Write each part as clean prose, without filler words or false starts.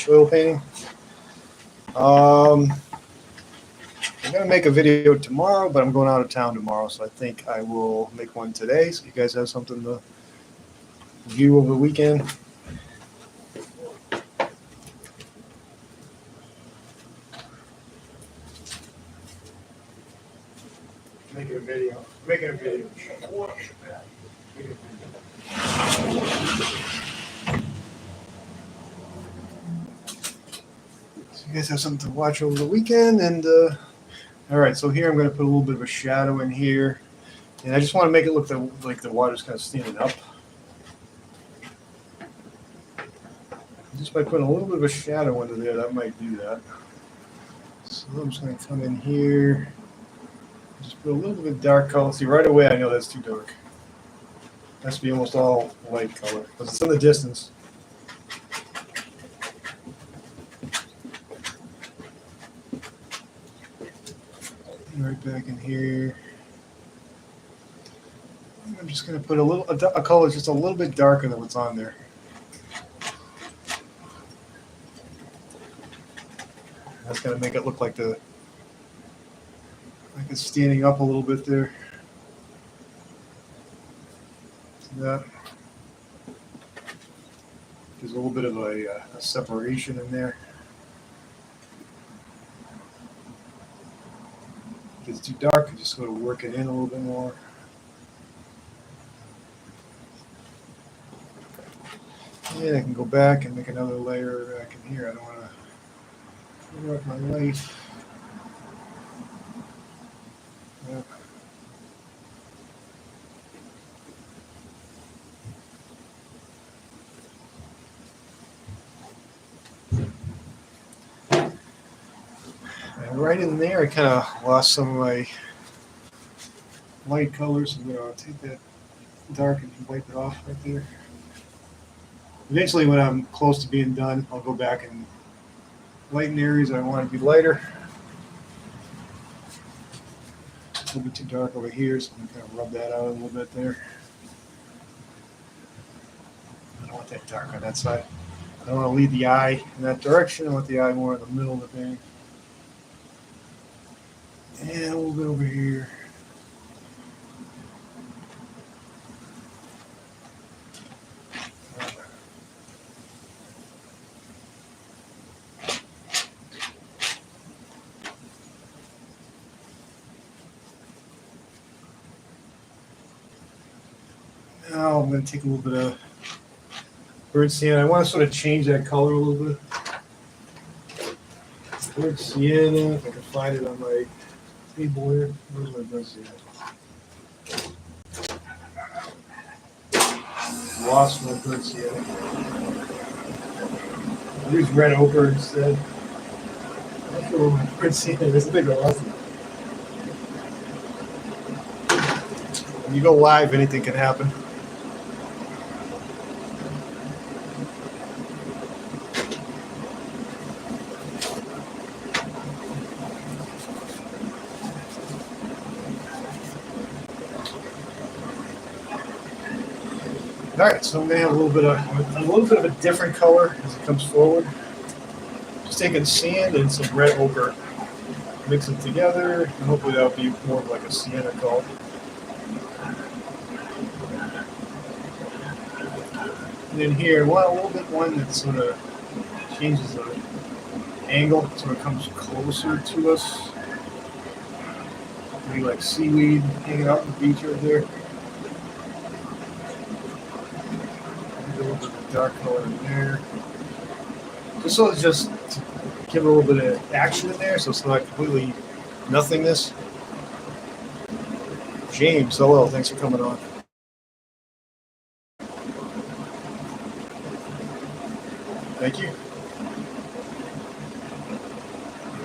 oil painting. I'm going to make a video tomorrow, but I'm going out of town tomorrow, so I think I will make one today so you guys have something to view over the weekend. Making a video. So you guys have something to watch over the weekend, and all right. So here I'm going to put a little bit of a shadow in here, and I just want to make it look like the water's kind of standing up. Just by putting a little bit of a shadow under there, that might do that. So I'm just going to come in here, just put a little bit of dark color. See, right away I know that's too dark. It has to be almost all light color because it's in the distance. Right back in here. I'm just going to put a color just a little bit darker than what's on there. That's going to make it look like it's standing up a little bit there. See that? There's a little bit of a separation in there. If it's too dark, I just go to work it in a little bit more. And I can go back and make another layer back in here. I don't want to cover up my light. Yeah. And right in there, I kind of lost some of my light colors. So I'll take that dark and wipe it off right there. Eventually, when I'm close to being done, I'll go back and lighten areas I want to be lighter. A little bit too dark over here, so I'm going to kind of rub that out a little bit there. I don't want that dark on that side. I don't want to lead the eye in that direction. I want the eye more in the middle of the thing. And a little bit over here. Now I'm going to take a little bit of bird sienna. I want to sort of change that color a little bit. Bird sienna, if I can find it on my table here. Where's my bird sienna? Lost my bird sienna. I'll use red ochre instead. I'm not sure where my bird sienna is. I think I lost it. When you go live, anything can happen. All right, so I'm going to have a little bit of a different color as it comes forward. Just taking sand and some red ochre, mix them together, and hopefully that'll be more of like a sienna color. And then here, I want a little bit one that sort of changes the angle, so it comes closer to us. Maybe like seaweed hanging out on the beach right there. A little bit of dark color in there. Just so it's just to give a little bit of action in there, so it's not completely nothingness. James, hello, thanks for coming on. Thank you.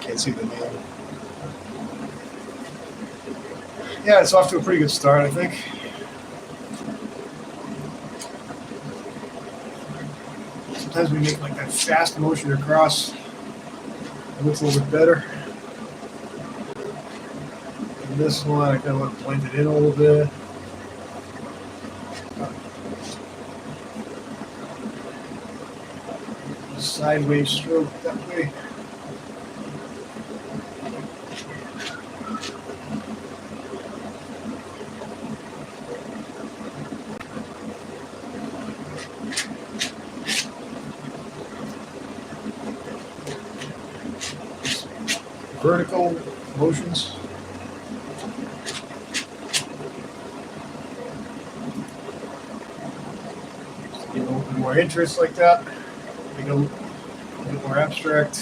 Can't see the name. Yeah, it's off to a pretty good start, I think. Sometimes we make like that fast motion across. It looks a little bit better. And this one, I kind of want to blend it in a little bit. sideways stroke that way. Vertical motions. Just get a little bit more interest like that. Make it a bit more abstract.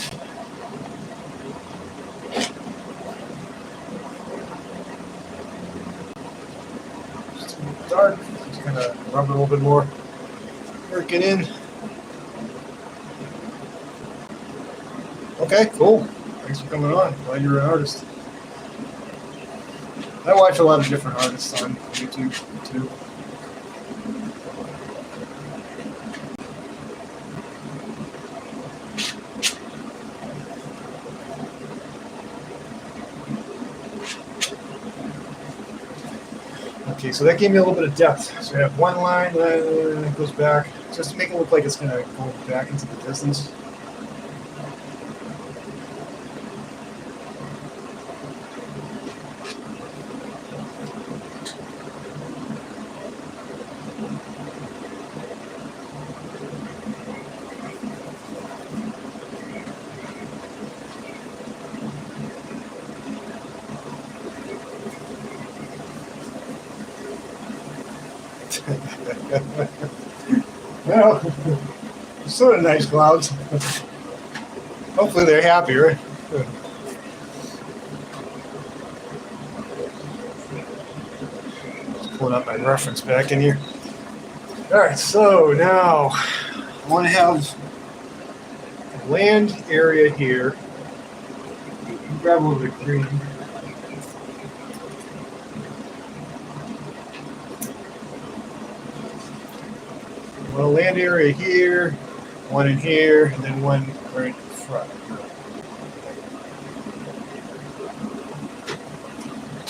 Just a little dark. Just kind of rub it a little bit more. Work it in. Okay, cool. Thanks for coming on. Glad you're an artist. I watch a lot of different artists on YouTube too. Okay, so that gave me a little bit of depth. So I have one line that goes back, just to make it look like it's going to go back into the distance. Well, sort of nice clouds. Hopefully they're happy, right? Just pulling up my reference back in here. All right, so now I want to have a land area here. Grab a little bit of green. Well, land area here, one in here, and then one right in front.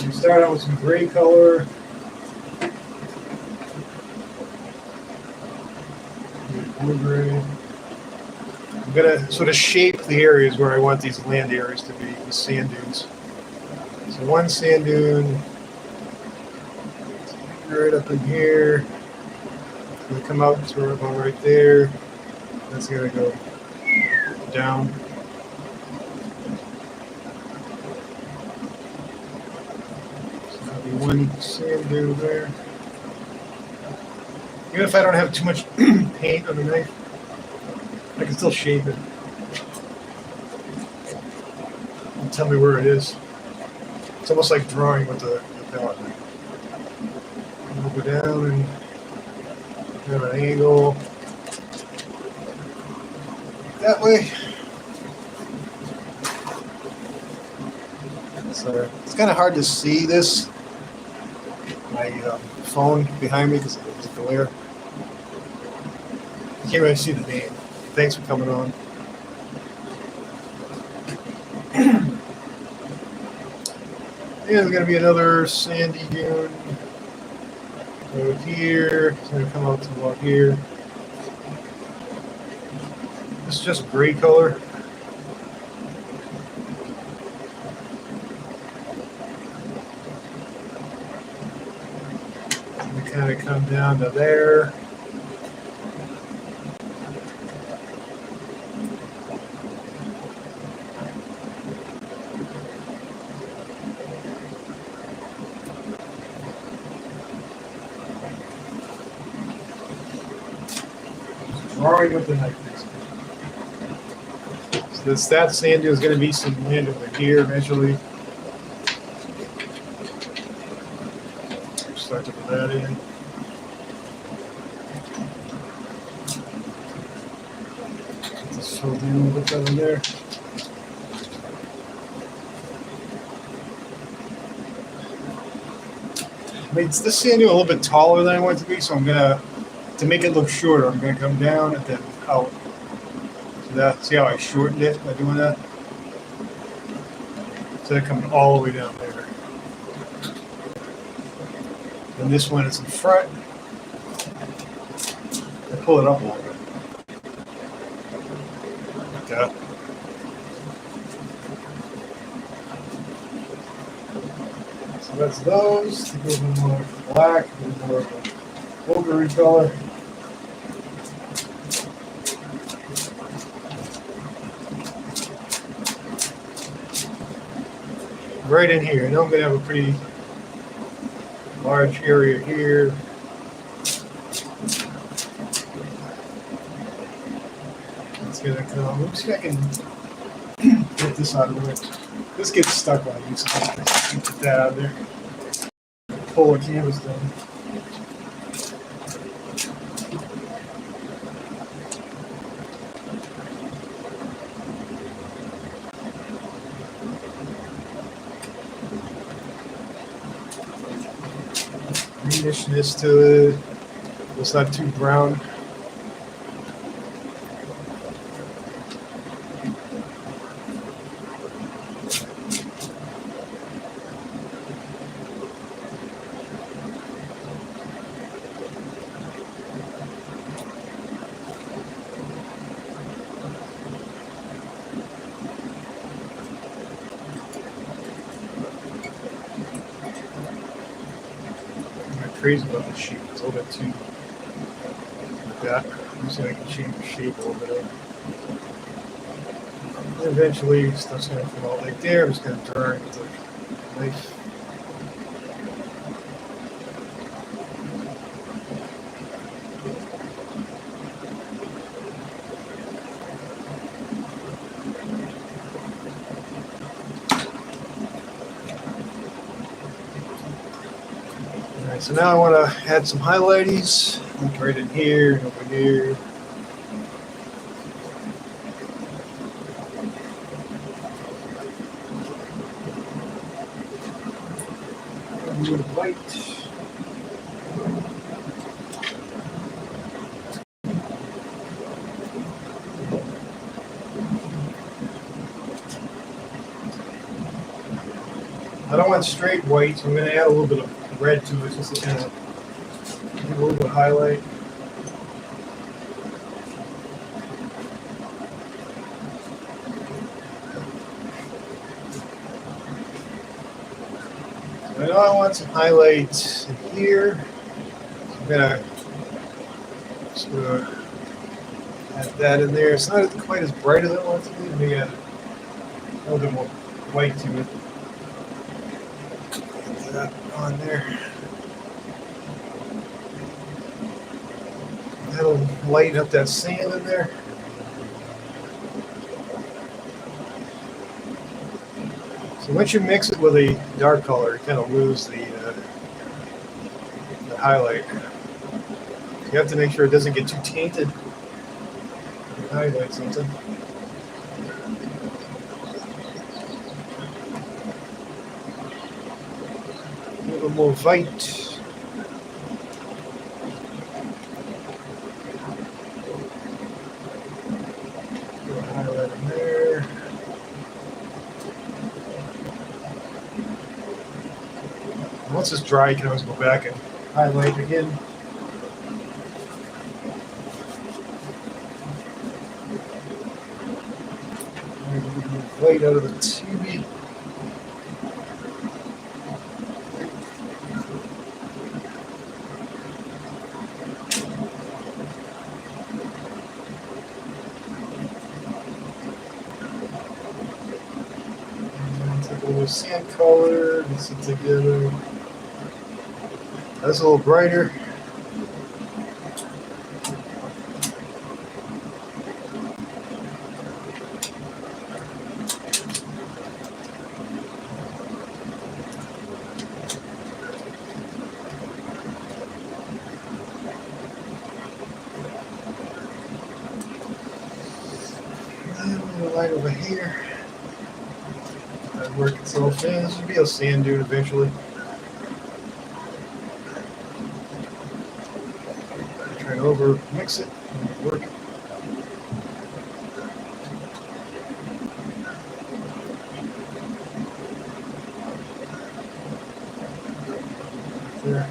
We start out with some gray color. Blue gray. I'm gonna sort of shape the areas where I want these land areas to be, the sand dunes. So one sand dune right up in here. Gonna come out sort of about right there. That's gonna go down. So that'll be one sand dune there. Even if I don't have too much paint on the knife, I can still shape it. And tell me where it is. It's almost like drawing with the palette knife. We'll go down and have an angle that way. So it's kind of hard to see this. My phone behind me because of the glare. You can't really see the name. Thanks for coming on. Yeah, there's going to be another sandy dune. Go here, it's going to come out to about here. It's just gray color. And we kind of come down to there. Drawing with the knife. So that sand dune is going to be some land over here eventually. Start to put that in. Just fill in with that in there. I mean, this sand dune a little bit taller than I want it to be, so I'm gonna. To make it look shorter, I'm going to come down and then out. So that, see how I shortened it by doing that? Instead of coming all the way down there. And this one is in front. I pull it up a little bit. that. So that's those. To go a little more black, a little more of a ochre color. Right in here. I know I'm going to have a pretty large area here. It's going to come. Let me see if I can get this out of the way. This gets stuck on you, so I'll just put that out there. Pull the canvas down. Greenish to it. It's not too brown. Crazy about this sheet. It's a little bit too like that. I'm just going to change the shape a little bit. And eventually, stuff's going to come out like there. I'm just going to turn it with a knife. So now I want to add some highlighties, like right in here and over here. A little white. I don't want straight white, so I'm going to add a little bit of red to it just to kind of give a little bit of highlight. I know I want some highlights in here. So I'm gonna just add that in there. It's not quite as bright as I want it to be. Maybe add a little bit more white to it. Get that on there. That'll lighten up that sand in there. So once you mix it with a dark color, you kind of lose the highlight. You have to make sure it doesn't get too tainted. Highlight something. A little more white. Highlight in there. Once it's dry, you can always go back and highlight again. Light out of the TV. Take a little sand color, mix it together. That's a little brighter. Light over here. That work itself in. This will be a sand dune eventually. Try to over mix it and work it. There.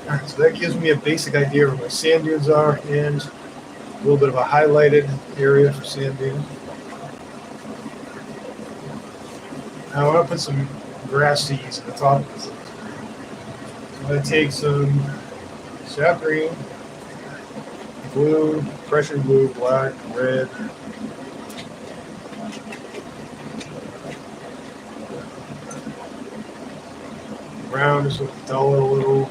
Alright, so that gives me a basic idea of where my sand dunes are and a little bit of a highlighted area for sand dunes. Now I want to put some grass seeds at the top of this. I'm going to take some sap green, blue, Prussian blue, black, red. Brown just to dull it a little.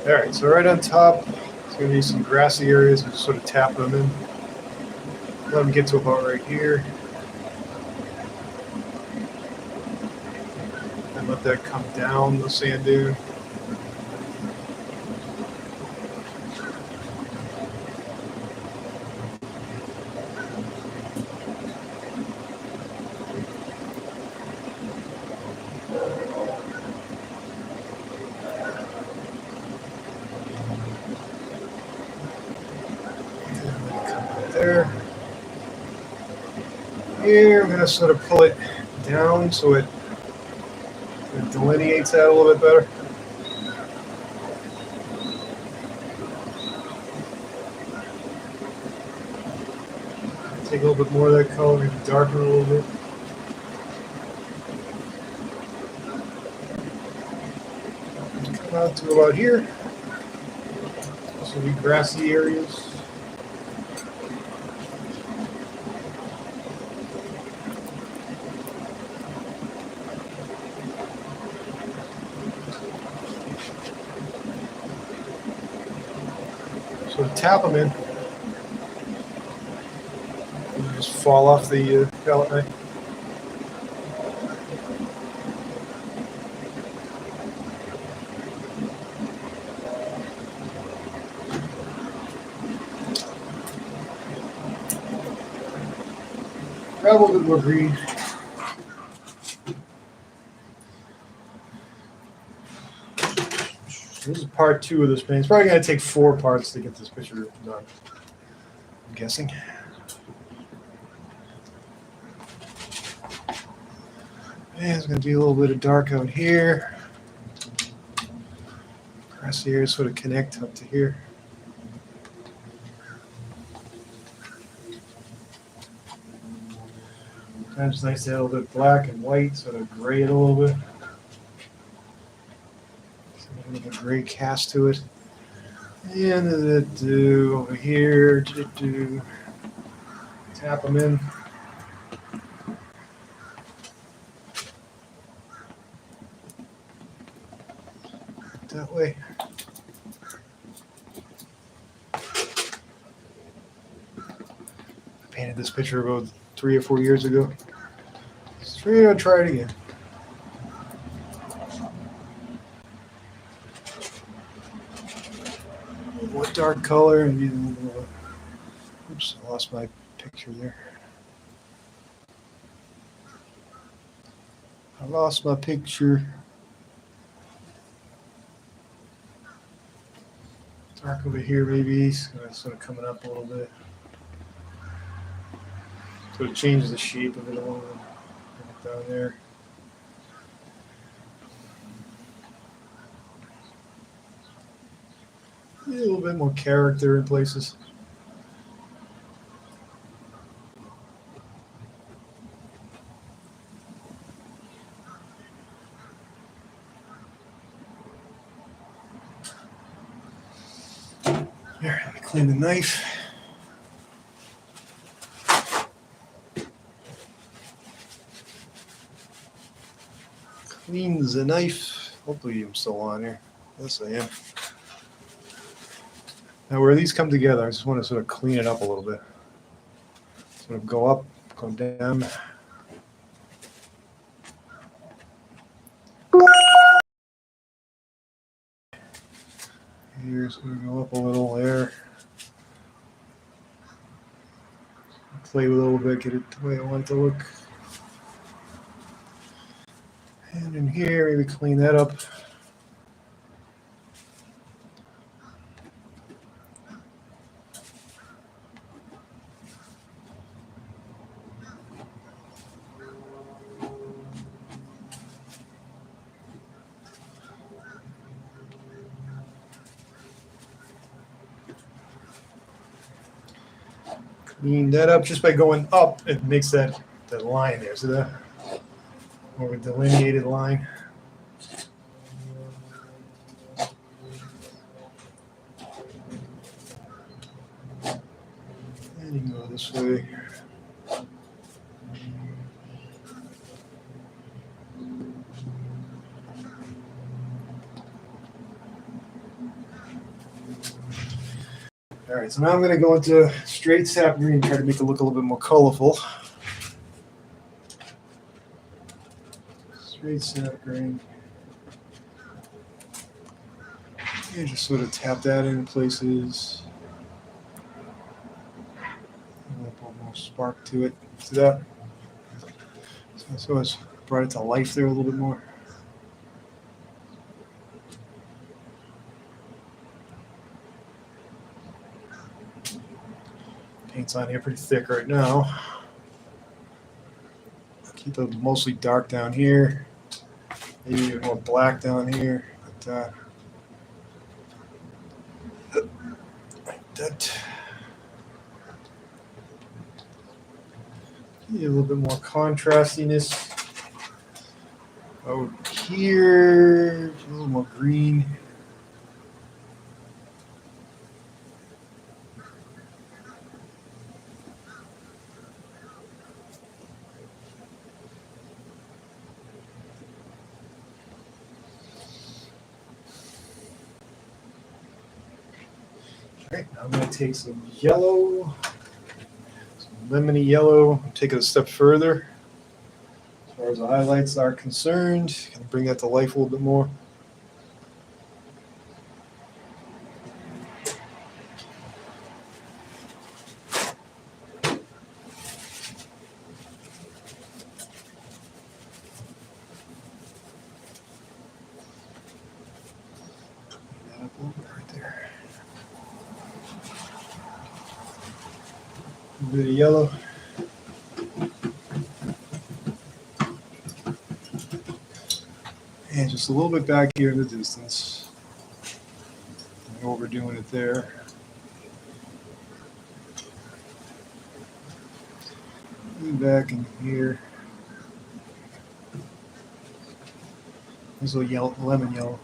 All right, so right on top, it's going to be some grassy areas and just sort of tap them in. Let them get to about right here. And let that come down the sand dune. There. Here, I'm going to sort of pull it down so it delineates that a little bit better. Take a little bit more of that color, maybe darken it a little bit. Come out to about here. This will be grassy areas. So tap them in. And just fall off the palette knife. Grab a little bit more green. This is part 2 of this painting. It's probably going to take 4 parts to get this picture done, I'm guessing. And there's going to be a little bit of dark out here. Grassy areas sort of connect up to here. Sometimes it's nice to have a little bit of black and white, sort of gray it a little bit. A little bit of gray cast to it. And over here, tap them in. That way. I painted this picture about 3 or 4 years ago. So we're gonna try it again. More dark color and use a little. Oops, I lost my picture there. I lost my picture. Dark over here, maybe. Sort of coming up a little bit. Sort of changes the shape of it a little bit. Down there. A little bit more character in places. Here, let me clean the knife. Clean the knife. Hopefully I'm still on here. Yes, I am. Now where these come together, I just want to sort of clean it up a little bit. Sort of go up, go down. Here's going to go up a little there. Play with it a little bit, get it the way I want it to look. And in here, maybe clean that up. Clean that up just by going up. It makes that line there. So that more of a delineated line. And you can go this way. All right, so now I'm going to go into straight sap green, try to make it look a little bit more colorful. Straight sap green. And just sort of tap that in places. A little more spark to it. See that? So it's brought it to life there a little bit more. Paint's on here pretty thick right now. Keep it mostly dark down here. Maybe even more black down here. But, like that. Need a little bit more contrastiness. Over here, a little more green. All right, now I'm going to take some yellow, some lemony yellow, take it a step further. As far as the highlights are concerned, can bring that to life a little bit more. Right there. A bit of yellow. And just a little bit back here in the distance. Not overdoing it there. And back in here. There's a little yellow, lemon yellow.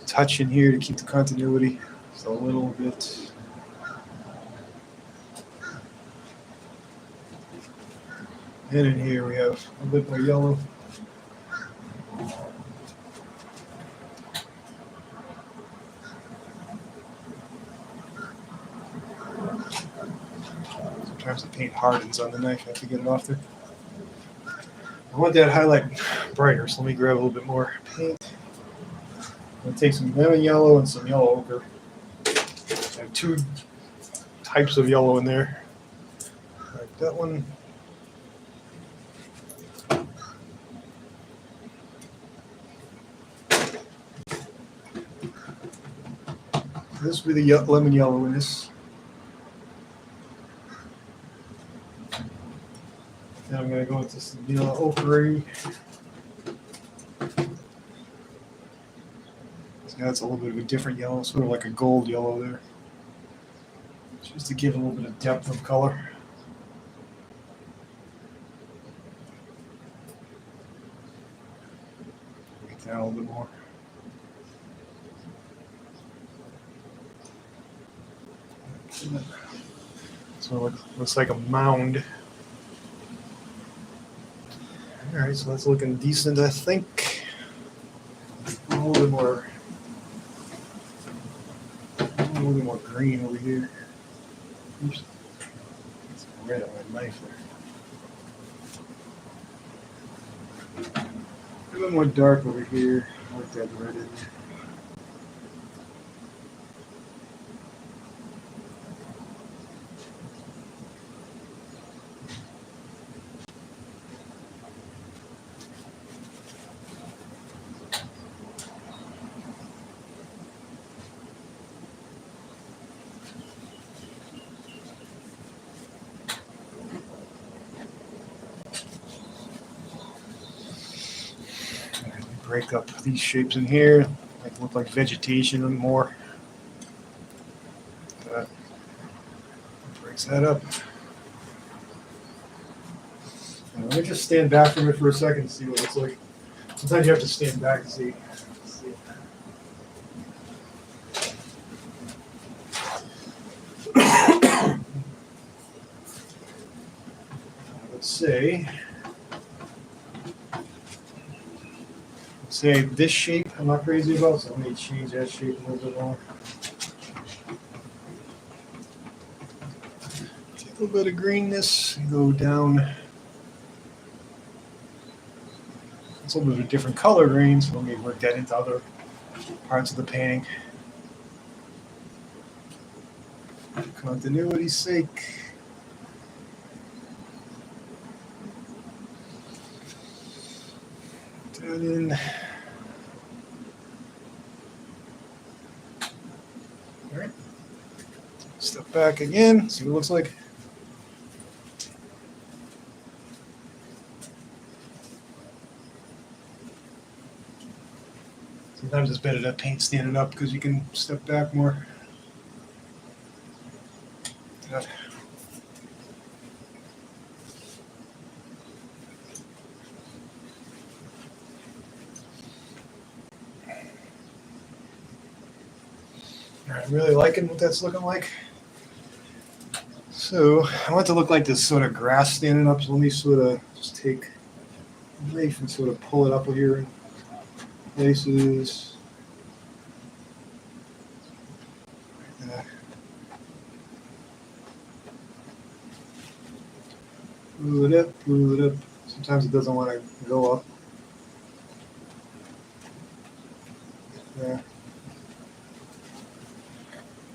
Touch in here to keep the continuity. Just a little bit. And in here we have a bit more yellow. Sometimes the paint hardens on the knife. I have to get it off there. I want that highlight brighter, so let me grab a little bit more paint. I'm going to take some lemon yellow and some yellow ochre. I have two types of yellow in there. Like that one. This will be the lemon yellow in this. Now I'm going to go into some yellow ochre. So that's a little bit of a different yellow, sort of like a gold yellow there. Just to give a little bit of depth of color. Make that a little bit more. So it looks like a mound. All right, so that's looking decent, I think. A little bit more green over here. Oops. It's red on my knife there. A little more dark over here. I like that red in there. break up these shapes in here, make it look like vegetation and more. That breaks that up. And let me just stand back from it for a second and see what it looks like. Sometimes you have to stand back to see. Let's say this shape I'm not crazy about, so I'm going to change that shape a little bit more. Take a little bit of greenness and go down. It's a little bit of a different color green, so let me work that into other parts of the painting. For continuity's sake. Down in. All right. Step back again, see what it looks like. Sometimes it's better to paint standing up because you can step back more. All right, I'm really liking what that's looking like. So I want it to look like this sort of grass standing up. So let me sort of just take a knife and sort of pull it up here in places. Pull it up, pull it up. Sometimes it doesn't want to go up. Yeah.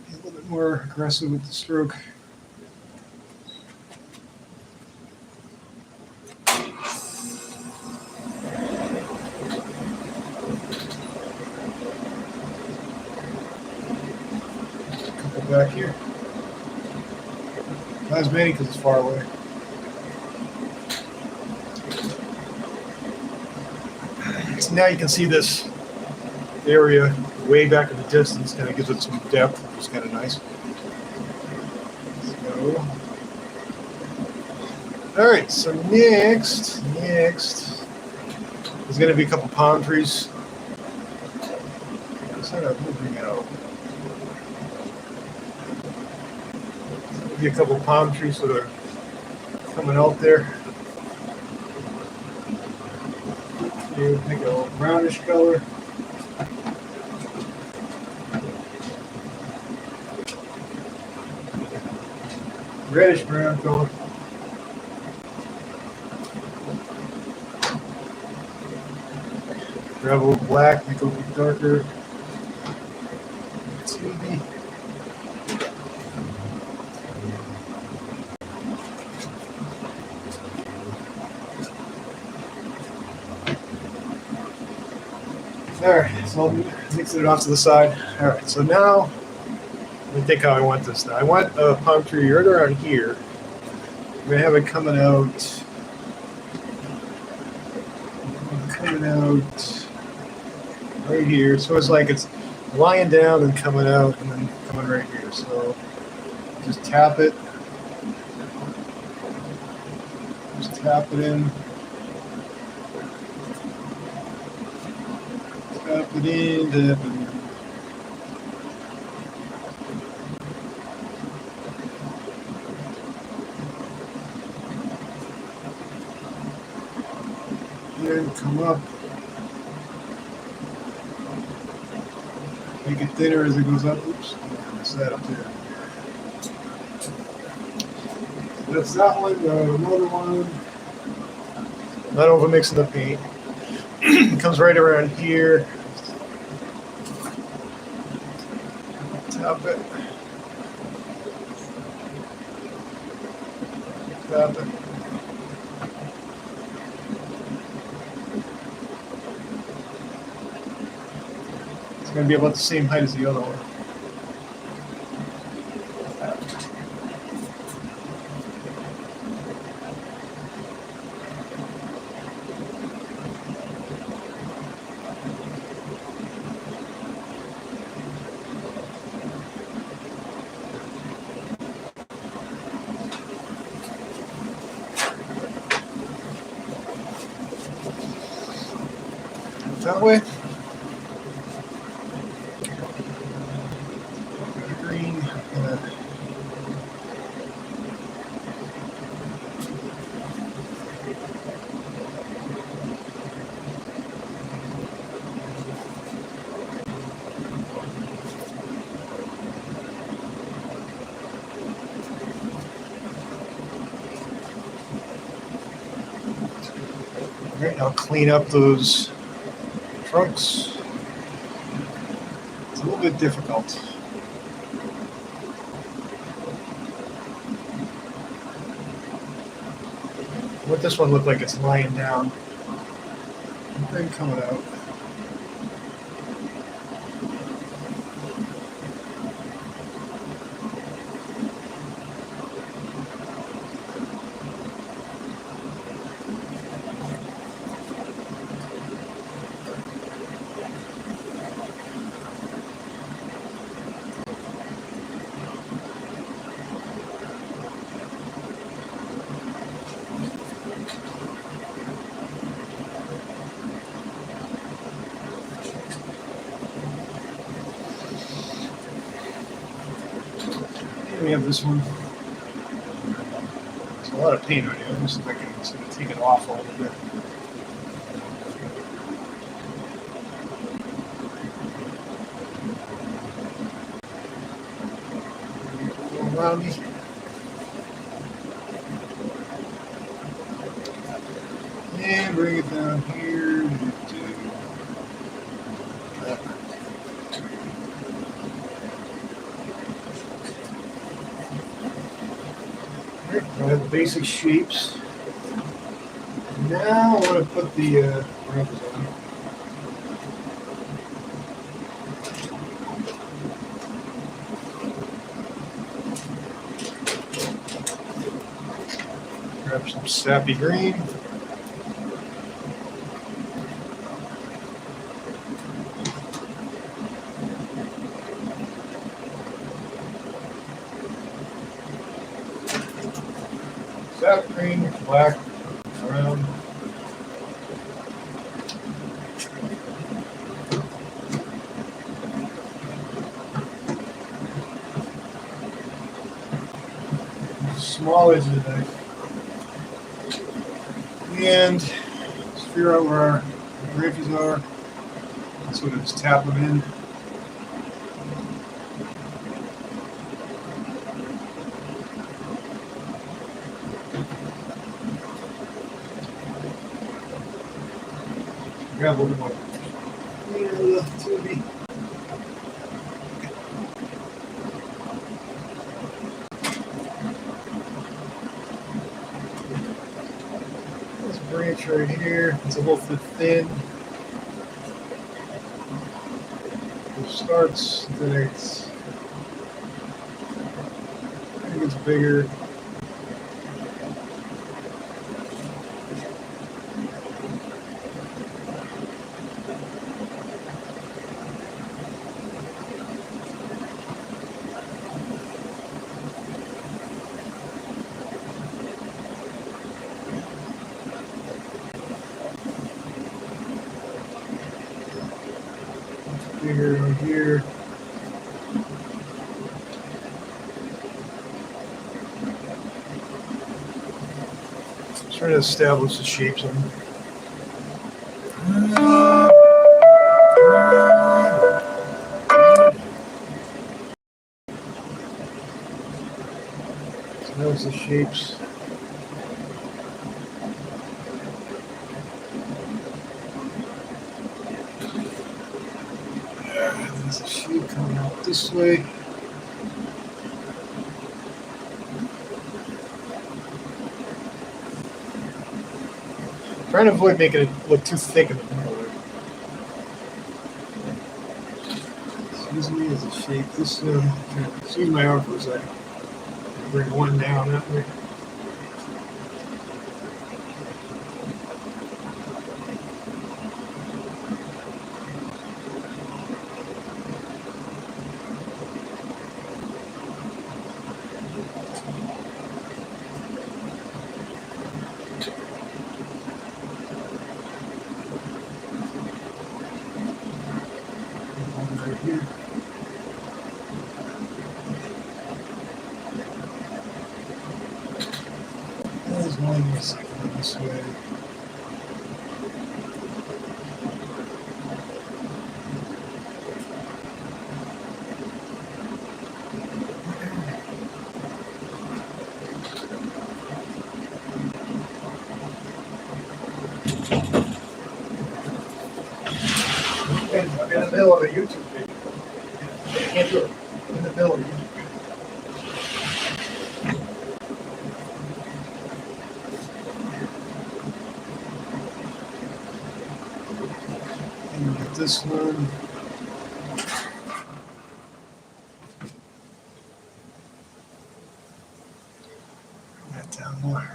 Be a little bit more aggressive with the stroke. Couple back here. Not as many because it's far away. So now you can see this area way back in the distance, kind of gives it some depth, which is kind of nice. So, all right, so next there's going to be a couple palm trees. Bring it out. There'll be a couple palm trees sort of coming out there. You make a brownish color. Reddish brown color. Grab a little black, make it a little darker. TV. Alright, so I'll mix it off to the side. Alright, so now let me think how I want this now. I want a palm tree right around here. I'm going to have it coming out right here. So it's like it's lying down and coming out and then coming right here. So just tap it. Just tap it in. Tap it in, tap it in. And come up. Make it thinner as it goes up. Oops, mess that up there. That's that one. Another one. Not over mixing the paint. It comes right around here. Tap it. Tap it. It's going to be about the same height as the other one. that way. Green. All right, I'll clean up those trunks. It's a little bit difficult. What this one looked like it's lying down. Then coming out. We have this one. There's a lot of paint on it. I'm just thinking it's going to take it off a little bit. Go around me. And bring it down here. I have the basic shapes. Now I want to put the wrappers on. Grab some sappy green. Sap green, black, brown. Small edge of the knife. And just figure out where our branches are. So we just tap them in. Grab a little more. This branch right here, it's a little bit thin. It starts, then it's, I think it's bigger. Bigger right here. Trying to establish the shapes of them. So there's the shapes. There's a shape coming out this way. Trying to avoid making it look too thick in the middle. Excuse me as a shape. This, excuse my arm for a second. Bring one down that way. Let's go this way. I'm in the middle of a YouTube video. I can't do it. I'm in the middle of a YouTube video. And we got this one. Bring that down more.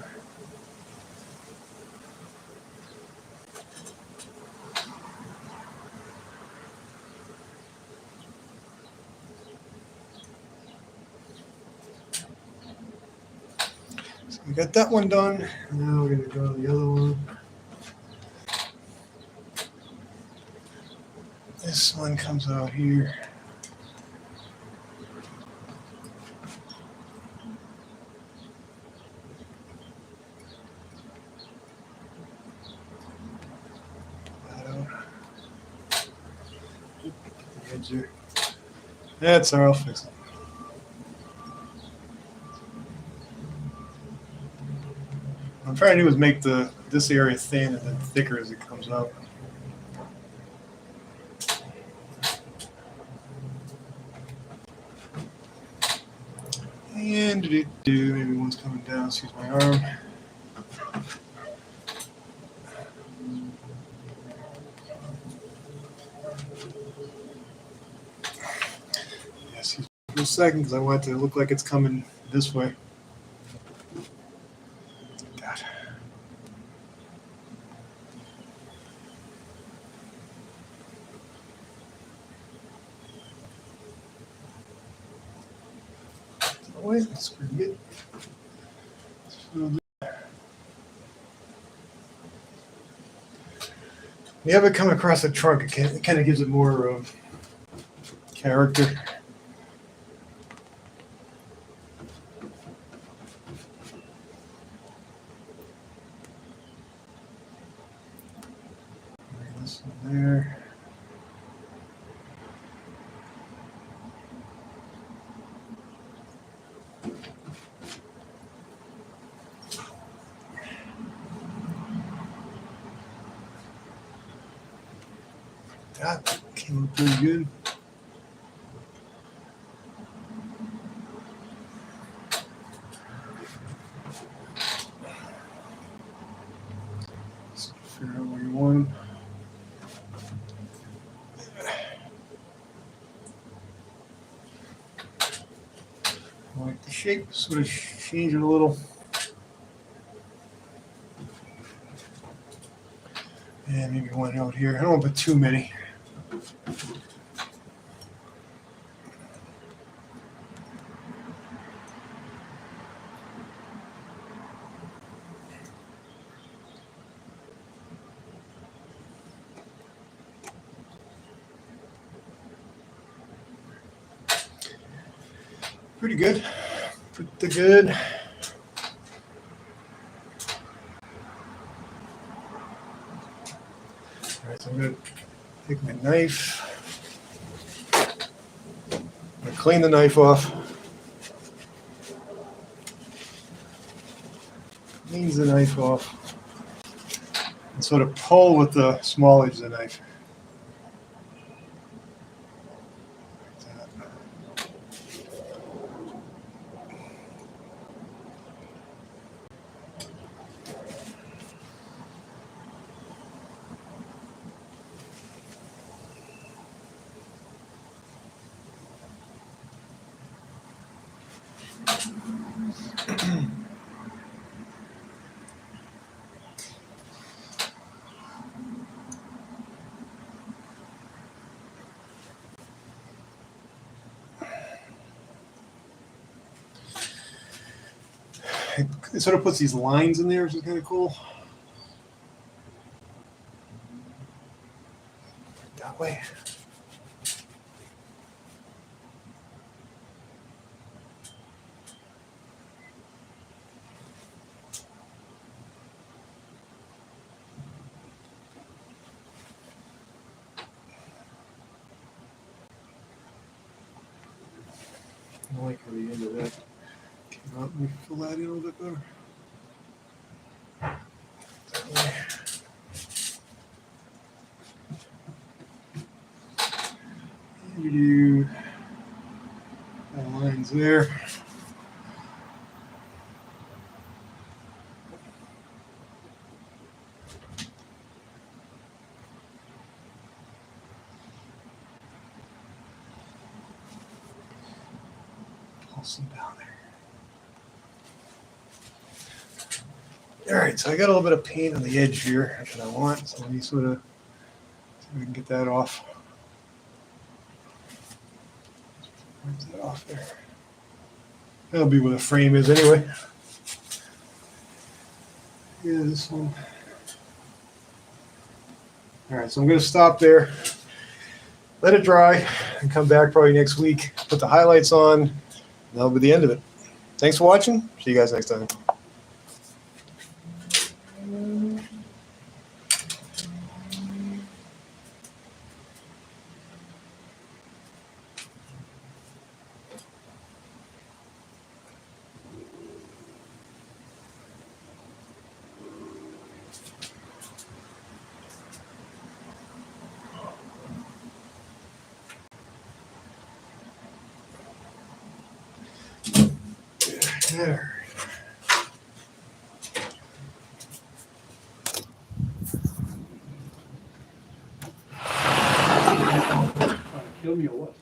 So we got that one done. Now we're going to go to the other one. This one comes out here. That's all. I'll fix it. What I'm trying to do is make this area thin and then thicker as it comes out. And maybe one's coming down. Excuse my arm. Yes, for a second because I want it to look like it's coming this way. God. Wait, that's pretty good. You ever come across a trunk, it kind of gives it more character. Bring this one there. That came out pretty good. Let's figure out where you want. I like the shape, sort of change it a little. And maybe one out here. I don't want to put too many. Pretty good. Pretty good. All right, so I'm going to take my knife. I'm going to clean the knife off. Cleans the knife off. And sort of pull with the small edge of the knife. It sort of puts these lines in there, which is kind of cool. That way. I like how the end of that came out. Let me fill that in a little bit better. You do lines there. Pull some down there. All right, so I got a little bit of paint on the edge here that I want. So let me sort of see if we can get that off. Where's that off there? That'll be where the frame is anyway. Yeah, this one. All right, so I'm going to stop there, let it dry, and come back probably next week, put the highlights on, and that'll be the end of it. Thanks for watching. See you guys next time. There. Kill me or what?